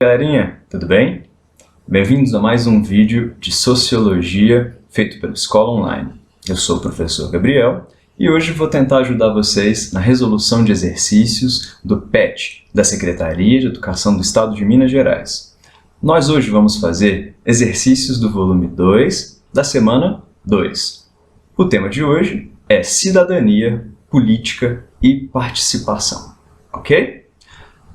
Galerinha, tudo bem? Bem-vindos a mais um vídeo de Sociologia feito pela Escola Online. Eu sou o professor Gabriel e hoje vou tentar ajudar vocês na resolução de exercícios do PET, da Secretaria de Educação do Estado de Minas Gerais. Nós hoje vamos fazer exercícios do volume 2 da semana 2. O tema de hoje é Cidadania, Política e Participação, ok?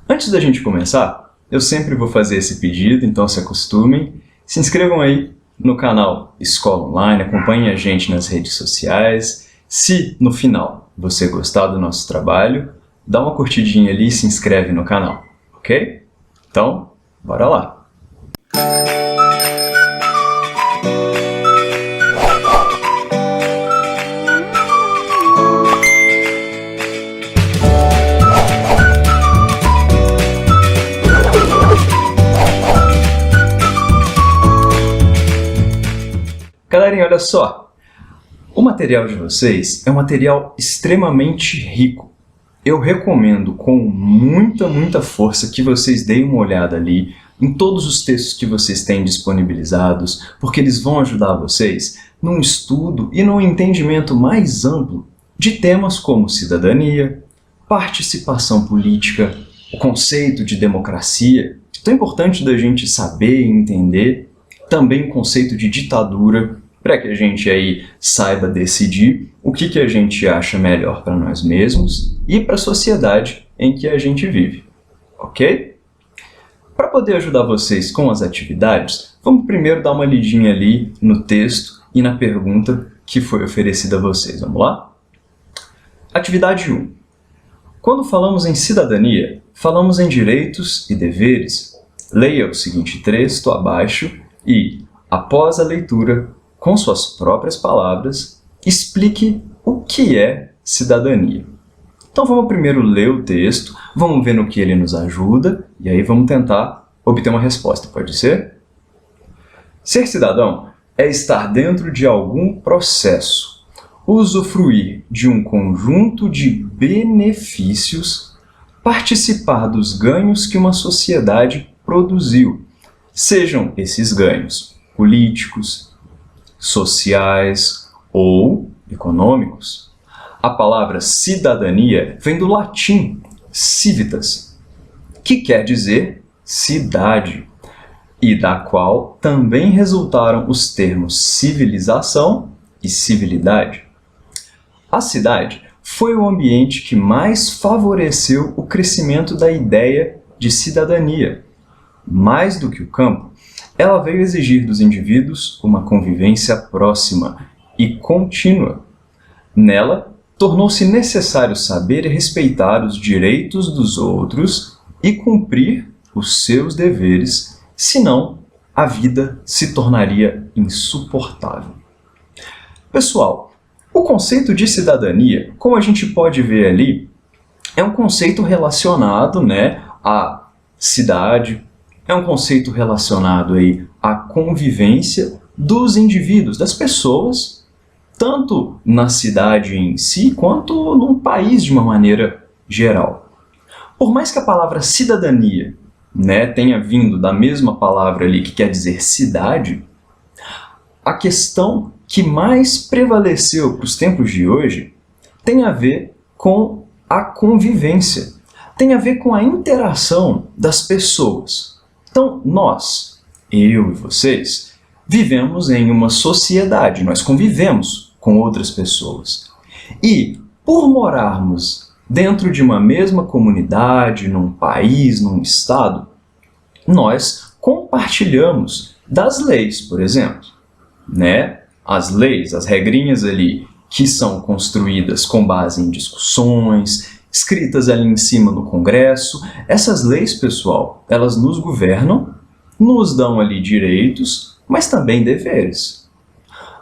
Antes da gente começar, eu sempre vou fazer esse pedido, então se acostumem. Se inscrevam aí no canal Escola Online, acompanhem a gente nas redes sociais. Se no final você gostar do nosso trabalho, dá uma curtidinha ali e se inscreve no canal, ok? Então, bora lá! Galerinha, olha só, o material de vocês é um material extremamente rico. Eu recomendo com muita força que vocês deem uma olhada ali em todos os textos que vocês têm disponibilizados, porque eles vão ajudar vocês num estudo e num entendimento mais amplo de temas como cidadania, participação política, o conceito de democracia, tão importante da gente saber e entender, também o conceito de ditadura, para que a gente aí saiba decidir o que a gente acha melhor para nós mesmos e para a sociedade em que a gente vive, ok? Para poder ajudar vocês com as atividades, vamos primeiro dar uma lidinha ali no texto e na pergunta que foi oferecida a vocês. Vamos lá? Atividade 1. Quando falamos em cidadania, falamos em direitos e deveres. Leia o seguinte texto abaixo e, após a leitura, com suas próprias palavras, explique o que é cidadania. Então vamos primeiro ler o texto, vamos ver no que ele nos ajuda e aí vamos tentar obter uma resposta, pode ser? Ser cidadão é estar dentro de algum processo, usufruir de um conjunto de benefícios, participar dos ganhos que uma sociedade produziu, sejam esses ganhos políticos, sociais ou econômicos. A palavra cidadania vem do latim civitas, que quer dizer cidade, e da qual também resultaram os termos civilização e civilidade. A cidade foi o ambiente que mais favoreceu o crescimento da ideia de cidadania. Mais do que o campo, ela veio exigir dos indivíduos uma convivência próxima e contínua. Nela, tornou-se necessário saber e respeitar os direitos dos outros e cumprir os seus deveres, senão a vida se tornaria insuportável. Pessoal, o conceito de cidadania, como a gente pode ver ali, é um conceito relacionado, à cidade, é um conceito relacionado aí à convivência dos indivíduos, das pessoas, tanto na cidade em si, quanto num país de uma maneira geral. Por mais que a palavra cidadania, tenha vindo da mesma palavra ali que quer dizer cidade, a questão que mais prevaleceu para os tempos de hoje tem a ver com a convivência, tem a ver com a interação das pessoas. Então, nós, eu e vocês, vivemos em uma sociedade, nós convivemos com outras pessoas. E, por morarmos dentro de uma mesma comunidade, num país, num estado, nós compartilhamos das leis, por exemplo. As leis, as regrinhas ali que são construídas com base em discussões, escritas ali em cima no Congresso. Essas leis, pessoal, elas nos governam, nos dão ali direitos, mas também deveres.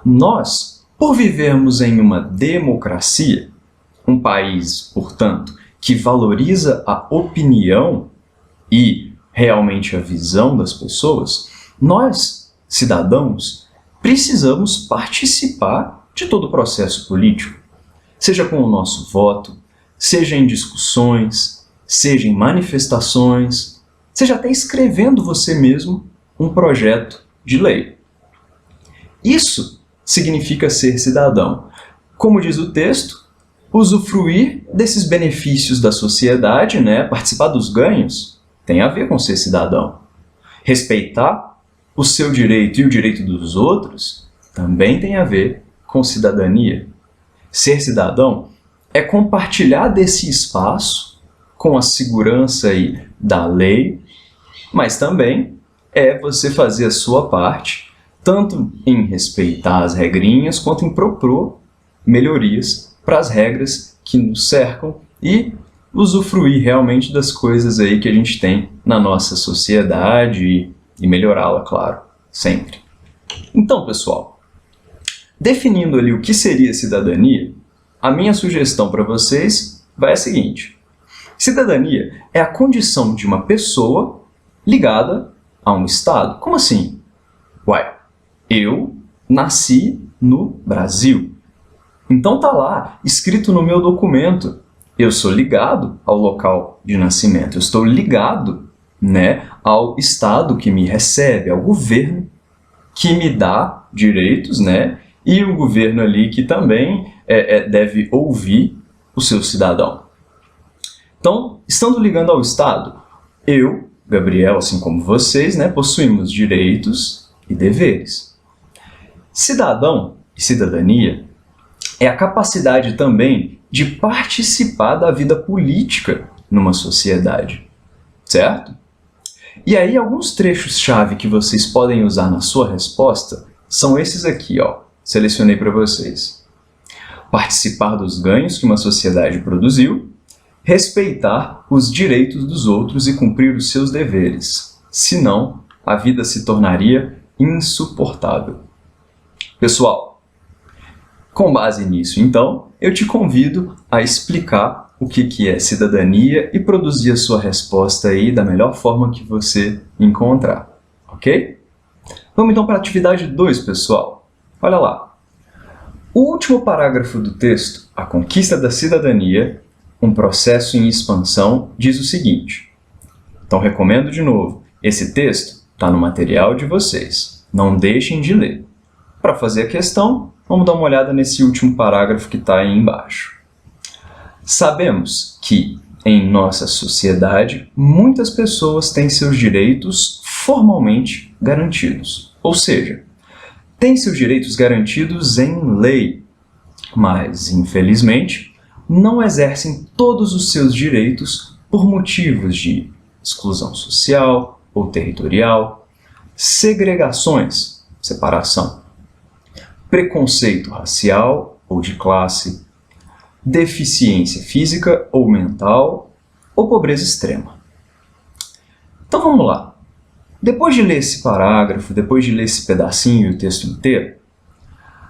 Nós, por vivermos em uma democracia, um país, portanto, que valoriza a opinião e realmente a visão das pessoas, nós, cidadãos, precisamos participar de todo o processo político, seja com o nosso voto, seja em discussões, seja em manifestações, você já está escrevendo você mesmo um projeto de lei. Isso significa ser cidadão. Como diz o texto, usufruir desses benefícios da sociedade, né, participar dos ganhos, tem a ver com ser cidadão. Respeitar o seu direito e o direito dos outros também tem a ver com cidadania. Ser cidadão é compartilhar desse espaço com a segurança aí da lei, mas também é você fazer a sua parte, tanto em respeitar as regrinhas, quanto em propor melhorias para as regras que nos cercam e usufruir realmente das coisas aí que a gente tem na nossa sociedade e melhorá-la, claro, sempre. Então, pessoal, definindo ali o que seria cidadania, a minha sugestão para vocês vai a seguinte: cidadania é a condição de uma pessoa ligada a um Estado. Como assim? Uai, eu nasci no Brasil. Então tá lá, escrito no meu documento, eu sou ligado ao local de nascimento, eu estou ligado, né, ao Estado que me recebe, ao governo que me dá direitos, né, e o governo ali que também deve ouvir o seu cidadão. Então, estando ligando ao Estado, eu, Gabriel, assim como vocês, né, possuímos direitos e deveres. Cidadão e cidadania é a capacidade também de participar da vida política numa sociedade, certo? E aí, alguns trechos-chave que vocês podem usar na sua resposta são esses aqui, ó. Selecionei para vocês. Participar dos ganhos que uma sociedade produziu, respeitar os direitos dos outros e cumprir os seus deveres. Senão, a vida se tornaria insuportável. Pessoal, com base nisso, então, eu te convido a explicar o que é cidadania e produzir a sua resposta aí da melhor forma que você encontrar, ok? Vamos então para a atividade 2, pessoal. Olha lá. O último parágrafo do texto, A Conquista da Cidadania, um processo em expansão, diz o seguinte. Então, recomendo de novo, esse texto está no material de vocês. Não deixem de ler. Para fazer a questão, vamos dar uma olhada nesse último parágrafo que está aí embaixo. Sabemos que, em nossa sociedade, muitas pessoas têm seus direitos formalmente garantidos. Ou seja, têm seus direitos garantidos em lei, mas, infelizmente, não exercem todos os seus direitos por motivos de exclusão social ou territorial, segregações, separação, preconceito racial ou de classe, deficiência física ou mental ou pobreza extrema. Então vamos lá. Depois de ler esse parágrafo, depois de ler esse pedacinho e o texto inteiro,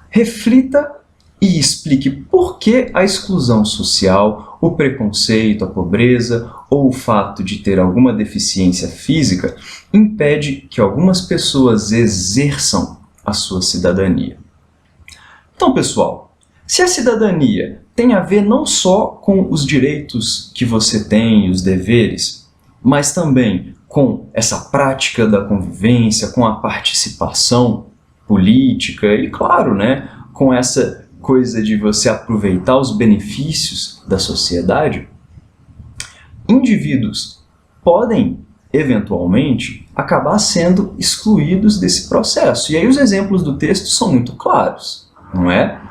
reflita e explique por que a exclusão social, o preconceito, a pobreza ou o fato de ter alguma deficiência física impede que algumas pessoas exerçam a sua cidadania. Então, pessoal, se a cidadania tem a ver não só com os direitos que você tem e os deveres, mas também com essa prática da convivência, com a participação política e, claro, né, com essa coisa de você aproveitar os benefícios da sociedade, indivíduos podem, eventualmente, acabar sendo excluídos desse processo. E aí os exemplos do texto são muito claros, não é?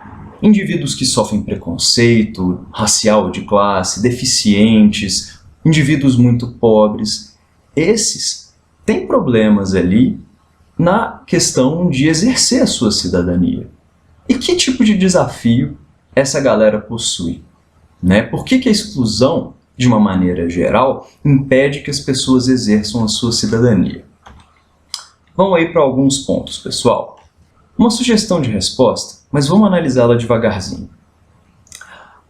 Indivíduos que sofrem preconceito racial ou de classe, deficientes, indivíduos muito pobres, esses têm problemas ali na questão de exercer a sua cidadania. E que tipo de desafio essa galera possui, né? Por que a exclusão, de uma maneira geral, impede que as pessoas exerçam a sua cidadania? Vamos aí para alguns pontos, pessoal. Uma sugestão de resposta, mas vamos analisá-la devagarzinho.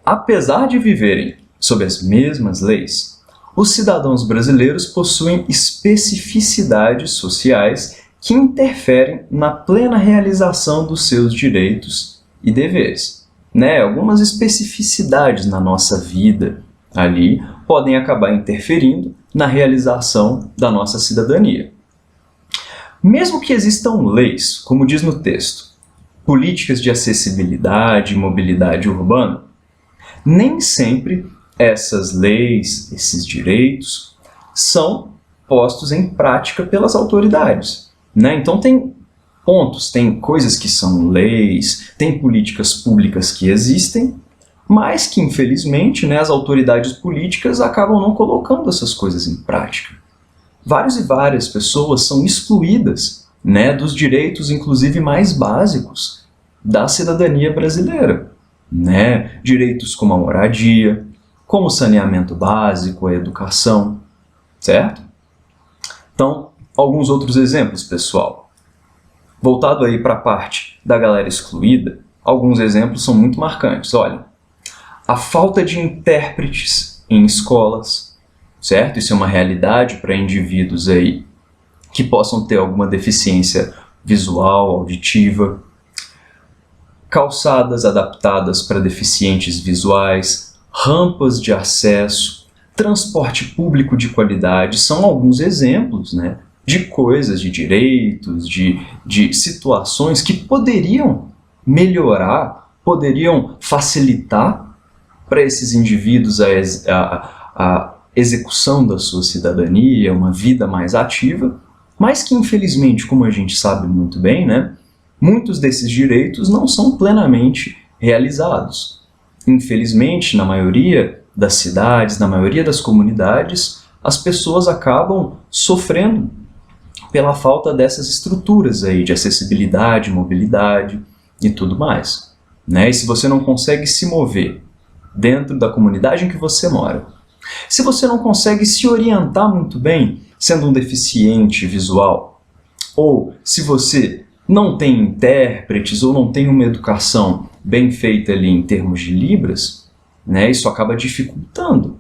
Apesar de viverem sob as mesmas leis, os cidadãos brasileiros possuem especificidades sociais que interferem na plena realização dos seus direitos e deveres, né? Algumas especificidades na nossa vida ali podem acabar interferindo na realização da nossa cidadania. Mesmo que existam leis, como diz no texto, políticas de acessibilidade e mobilidade urbana, nem sempre essas leis, esses direitos, são postos em prática pelas autoridades, né? Então tem pontos, tem coisas que são leis, tem políticas públicas que existem, mas que infelizmente, né, as autoridades políticas acabam não colocando essas coisas em prática. Várias e várias pessoas são excluídas, né, dos direitos, inclusive mais básicos, da cidadania brasileira, né? Direitos como a moradia, como o saneamento básico, a educação, certo? Então, alguns outros exemplos, pessoal. Voltado aí para a parte da galera excluída, alguns exemplos são muito marcantes. Olha, a falta de intérpretes em escolas, certo? Isso é uma realidade para indivíduos aí que possam ter alguma deficiência visual, auditiva. Calçadas adaptadas para deficientes visuais, rampas de acesso, transporte público de qualidade, são alguns exemplos, né, de coisas, de direitos, de situações que poderiam melhorar, poderiam facilitar para esses indivíduos a execução da sua cidadania, uma vida mais ativa, mas que infelizmente, como a gente sabe muito bem, né, muitos desses direitos não são plenamente realizados. Infelizmente, na maioria das cidades, na maioria das comunidades, as pessoas acabam sofrendo pela falta dessas estruturas aí de acessibilidade, mobilidade e tudo mais, né? E se você não consegue se mover dentro da comunidade em que você mora, se você não consegue se orientar muito bem, sendo um deficiente visual, ou se você não tem intérpretes ou não tem uma educação bem feita ali em termos de libras, né, isso acaba dificultando.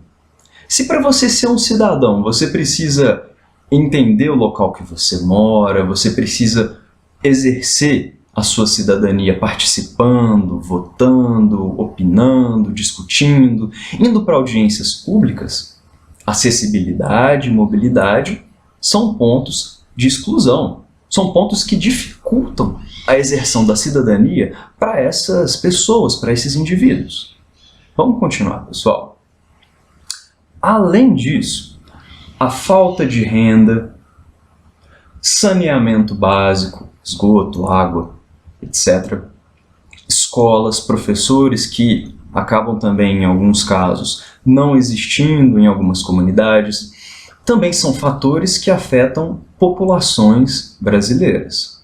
Se para você ser um cidadão, você precisa entender o local que você mora, você precisa exercer a sua cidadania participando, votando, opinando, discutindo, indo para audiências públicas, acessibilidade e mobilidade são pontos de exclusão. São pontos que dificultam a exerção da cidadania para essas pessoas, para esses indivíduos. Vamos continuar, pessoal. Além disso, a falta de renda, saneamento básico, esgoto, água, etc. Escolas, professores que acabam também, em alguns casos, não existindo em algumas comunidades, também são fatores que afetam populações brasileiras.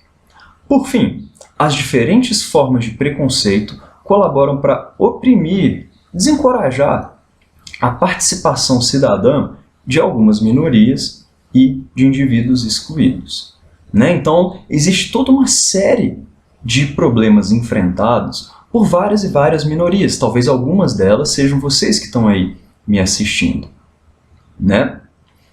Por fim, as diferentes formas de preconceito colaboram para oprimir, desencorajar a participação cidadã de algumas minorias e de indivíduos excluídos, né? Então, existe toda uma série de problemas enfrentados por várias e várias minorias. Talvez algumas delas sejam vocês que estão aí me assistindo, né?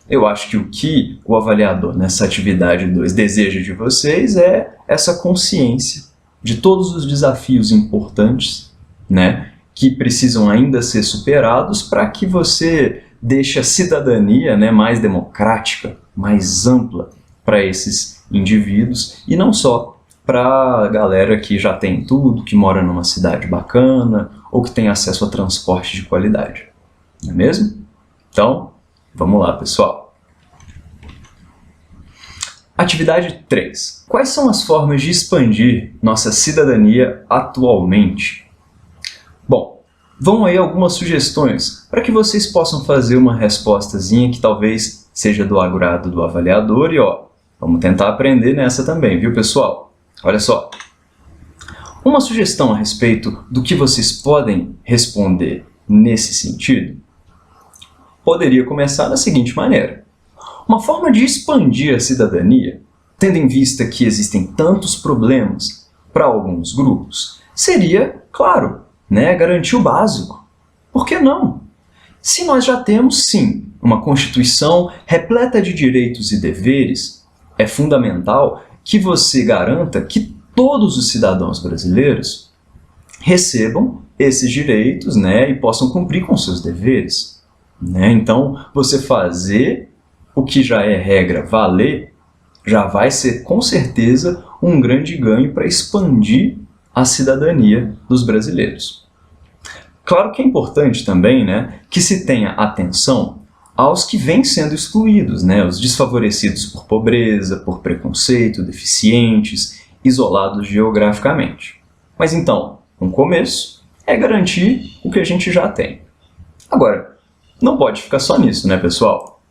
Eu acho que o que o avaliador nessa atividade 2 deseja de vocês é essa consciência de todos os desafios importantes, né, que precisam ainda ser superados para que você deixe a cidadania, né, mais democrática, mais ampla para esses indivíduos e não só para a galera que já tem tudo, que mora numa cidade bacana ou que tem acesso a transporte de qualidade. Não é mesmo? Então, vamos lá, pessoal. Atividade 3. Quais são as formas de expandir nossa cidadania atualmente? Bom, vão aí algumas sugestões para que vocês possam fazer uma respostazinha que talvez seja do agrado do avaliador e vamos tentar aprender nessa também, viu, pessoal? Olha só. Uma sugestão a respeito do que vocês podem responder nesse sentido poderia começar da seguinte maneira. Uma forma de expandir a cidadania, tendo em vista que existem tantos problemas para alguns grupos, seria, claro, né, garantir o básico. Por que não? Se nós já temos, sim, uma Constituição repleta de direitos e deveres, é fundamental que você garanta que todos os cidadãos brasileiros recebam esses direitos, né, e possam cumprir com seus deveres. né? Então, você fazer o que já é regra valer, já vai ser com certeza um grande ganho para expandir a cidadania dos brasileiros. Claro que é importante também, né, que se tenha atenção aos que vêm sendo excluídos, né, os desfavorecidos por pobreza, por preconceito, deficientes, isolados geograficamente. Mas então, um começo é garantir o que a gente já tem. Agora, não pode ficar só nisso, né, pessoal?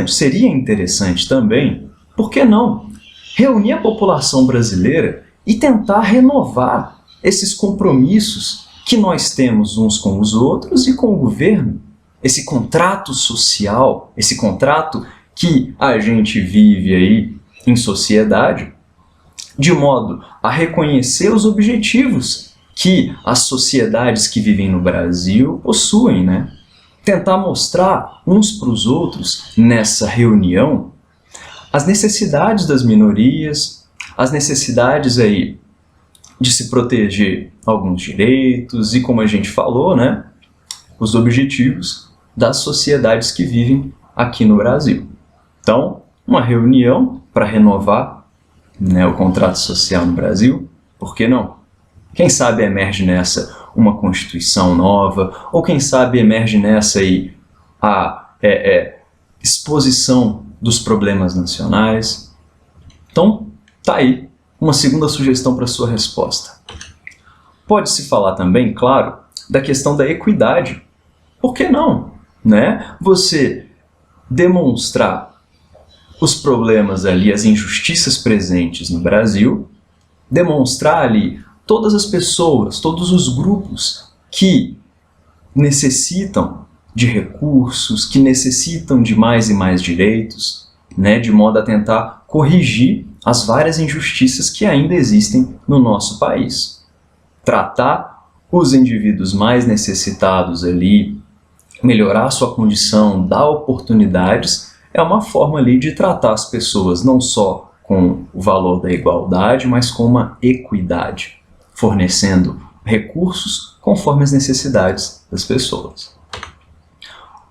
Seria interessante também, por que não, reunir a população brasileira e tentar renovar esses compromissos que nós temos uns com os outros e com o governo. Esse contrato social, esse contrato que a gente vive aí em sociedade, de modo a reconhecer os objetivos que as sociedades que vivem no Brasil possuem, né? Tentar mostrar uns para os outros, nessa reunião, as necessidades das minorias, as necessidades aí de se proteger alguns direitos e, como a gente falou, né, os objetivos das sociedades que vivem aqui no Brasil. Então, uma reunião para renovar, né, o contrato social no Brasil, por que não? Quem sabe emerge nessa uma Constituição nova, ou quem sabe emerge nessa aí a exposição dos problemas nacionais. Então, tá aí uma segunda sugestão para sua resposta. Pode-se falar também, claro, da questão da equidade. Por que não, né? Você demonstrar os problemas ali, as injustiças presentes no Brasil, demonstrar ali todas as pessoas, todos os grupos que necessitam de recursos, que necessitam de mais e mais direitos, né, de modo a tentar corrigir as várias injustiças que ainda existem no nosso país. Tratar os indivíduos mais necessitados ali, melhorar sua condição, dar oportunidades, é uma forma ali de tratar as pessoas não só com o valor da igualdade, mas com uma equidade, fornecendo recursos conforme as necessidades das pessoas.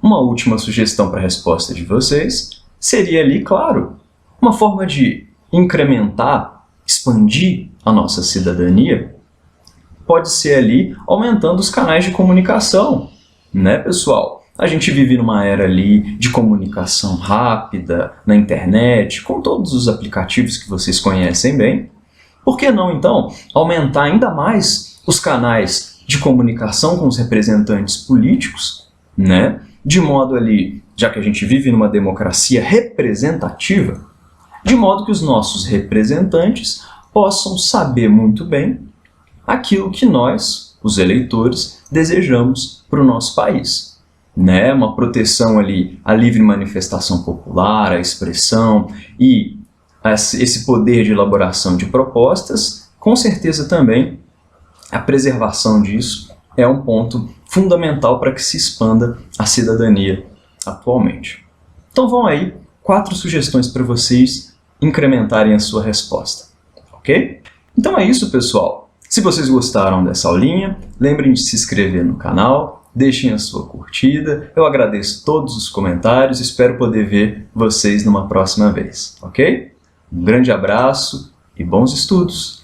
Uma última sugestão para a resposta de vocês seria ali, claro, uma forma de incrementar, expandir a nossa cidadania, pode ser ali aumentando os canais de comunicação, né, pessoal? A gente vive numa era ali de comunicação rápida, na internet, com todos os aplicativos que vocês conhecem bem. Por que não, então, aumentar ainda mais os canais de comunicação com os representantes políticos, né? De modo ali, já que a gente vive numa democracia representativa, de modo que os nossos representantes possam saber muito bem aquilo que nós, os eleitores, desejamos para o nosso país, né? Uma proteção ali à livre manifestação popular, à expressão e esse poder de elaboração de propostas, com certeza também a preservação disso é um ponto fundamental para que se expanda a cidadania atualmente. Então vão aí 4 sugestões para vocês incrementarem a sua resposta, ok? Então é isso, pessoal. Se vocês gostaram dessa aulinha, lembrem de se inscrever no canal, deixem a sua curtida, eu agradeço todos os comentários, espero poder ver vocês numa próxima vez, ok? Um grande abraço e bons estudos!